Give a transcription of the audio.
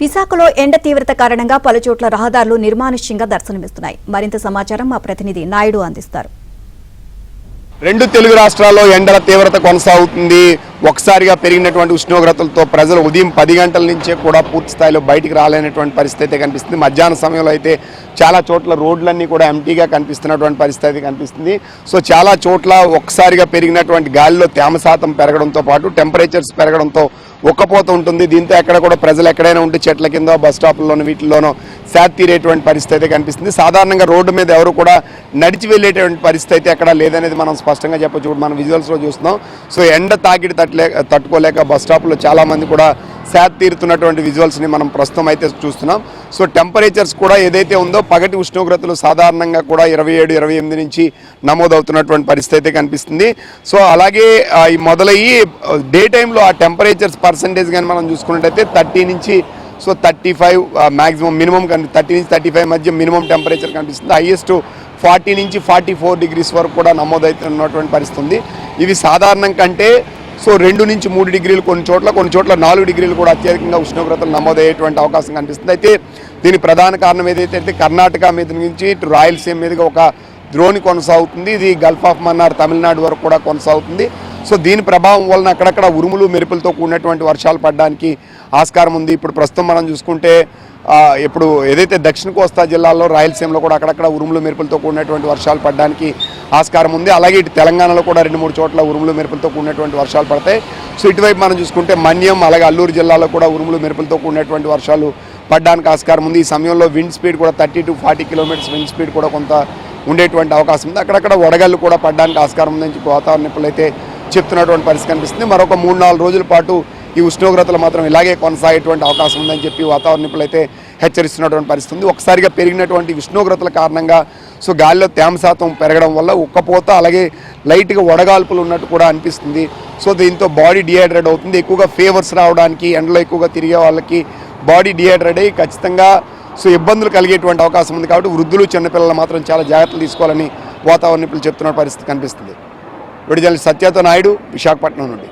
విశాఖలో ఎండ తీవ్రత కారణంగా పలుచోట్ల రహదారులు నిర్మానుష్యంగా దర్శనమిస్తున్నాయి. మరింత సమాచారం మా ప్రతినిధి నాయుడు అందిస్తారు. రెండు తెలుగు రాష్ట్రాల్లో ఎండల తీవ్రత కొనసాగుతుంది. ఒకసారిగా పెరిగినటువంటి ఉష్ణోగ్రతలతో ప్రజలు ఉదయం 10 గంటల నుంచే కూడా పూర్తి స్థాయిలో బయటికి రాలేనటువంటి పరిస్థితి కనిపిస్తుంది. మధ్యాహ్న సమయంలో అయితే చాలా చోట్ల రోడ్లన్నీ కూడా ఎంటీగా కనిపిస్తున్నటువంటి పరిస్థితి కనిపిస్తుంది. సో చాలా చోట్ల ఒకసారిగా పెరిగినటువంటి గాలిలో తేమ శాతం పెరగడంతో పాటు టెంపరేచర్స్ పెరగడంతో ఉక్కపోత ఉంటుంది. దీంతో ఎక్కడ కూడా ప్రజలు ఎక్కడైనా ఉంటే చెట్ల కింద బస్ స్టాపుల్లోనూ వీటిల్లోనూ సేద తీరేటువంటి పరిస్థితి కనిపిస్తుంది. సాధారణంగా రోడ్డు మీద ఎవరు కూడా నడిచి వెళ్ళేటువంటి పరిస్థితి ఎక్కడా లేదనేది మనం స్పష్టంగా చెప్పొచ్చు. మనం విజువల్స్లో చూస్తున్నాం. సో ఎండ తాకిడి తట్టుకోలేక బస్ స్టాప్లో చాలామంది కూడా సేద తీరుతున్నటువంటి విజువల్స్ని మనం ప్రస్తుతం అయితే చూస్తున్నాం. సో టెంపరేచర్స్ కూడా ఏదైతే ఉందో పగటి ఉష్ణోగ్రతలు సాధారణంగా కూడా 27-28 నుంచి నమోదవుతున్నటువంటి పరిస్థితి కనిపిస్తుంది. సో అలాగే ఈ మొదలయ్యి డే టైంలో ఆ టెంపరేచర్స్ పర్సంటేజ్ కానీ మనం చూసుకున్నట్టయితే 30 నుంచి 35 మ్యాక్సిమం, మినిమం 30 నుంచి 35 మధ్య మినిమం టెంపరేచర్ కనిపిస్తుంది. హైయెస్ట్ 40 నుంచి 44 డిగ్రీస్ వరకు కూడా నమోదవుతున్నటువంటి పరిస్థితి ఉంది. ఇవి సాధారణం కంటే 2 నుంచి 3 డిగ్రీలు, కొన్ని చోట్ల 4 డిగ్రీలు కూడా అత్యధికంగా ఉష్ణోగ్రతలు నమోదయ్యేటువంటి అవకాశం కనిపిస్తుంది. అయితే దీని ప్రధాన కారణం ఏదైతే కర్ణాటక మీద నుంచి ఇటు రాయలసీమ మీదుగా ఒక ద్రోణి కొనసాగుతుంది. ఇది గల్ఫ్ ఆఫ్ మన్నార్ తమిళనాడు వరకు కూడా కొనసాగుతుంది. సో దీని ప్రభావం వలన అక్కడక్కడ ఉరుములు మెరుపులతో కూడినటువంటి వర్షాలు పడడానికి ఆస్కారం ఉంది. ఇప్పుడు ప్రస్తుతం మనం చూసుకుంటే ఇప్పుడు ఏదైతే దక్షిణ కోస్తా జిల్లాల్లో రాయలసీమలో కూడా అక్కడక్కడ ఉరుములు మెరుపులతో కూడినటువంటి వర్షాలు పడడానికి ఆస్కారం ఉంది. అలాగే ఇటు తెలంగాణలో కూడా 2-3 చోట్ల ఉరుములు మెరుపులతో కూడినటువంటి వర్షాలు పడతాయి. సో ఇటువైపు మనం చూసుకుంటే మన్యం అలాగే అల్లూరు జిల్లాలో కూడా ఉరుములు మెరుపులతో కూడినటువంటి వర్షాలు పడడానికి ఆస్కారం ఉంది. ఈ సమయంలో విండ్ స్పీడ్ కూడా 30 to 40 కిలోమీటర్స్ విండ్ స్పీడ్ కూడా కొంత ఉండేటువంటి అవకాశం ఉంది. అక్కడక్కడ వడగళ్ళు కూడా పడడానికి ఆస్కారం ఉందని చెప్పి వాతావరణ నిపుణులు అయితే చెప్తున్నటువంటి పరిస్థితి కనిపిస్తుంది. మరొక 3-4 రోజుల పాటు ఈ ఉష్ణోగ్రతలు మాత్రం ఇలాగే కొనసాగేటువంటి అవకాశం ఉందని చెప్పి వాతావరణ నిపుణులు అయితే హెచ్చరిస్తున్నటువంటి పరిస్థితి ఉంది. ఒకసారిగా పెరిగినటువంటి ఉష్ణోగ్రతల కారణంగా గాలిలో తేమ శాతం పెరగడం వల్ల ఉక్కపోత అలాగే లైట్గా వడగాల్పులు ఉన్నట్టు కూడా అనిపిస్తుంది. సో దీంతో బాడీ డిహైడ్రేట్ అవుతుంది. ఎక్కువగా ఫీవర్స్ రావడానికి, ఎండలో ఎక్కువగా తిరిగే వాళ్ళకి బాడీ డిహైడ్రేట్ అయ్యి ఖచ్చితంగా ఇబ్బందులు కలిగేటువంటి అవకాశం ఉంది. కాబట్టి వృద్ధులు, చిన్నపిల్లలు మాత్రం చాలా జాగ్రత్తలు తీసుకోవాలని వాతావరణ నిపుణులు చెప్తున్న పరిస్థితి కనిపిస్తుంది. విడుదల సత్యతో నాయుడు, విశాఖపట్నం నుండి.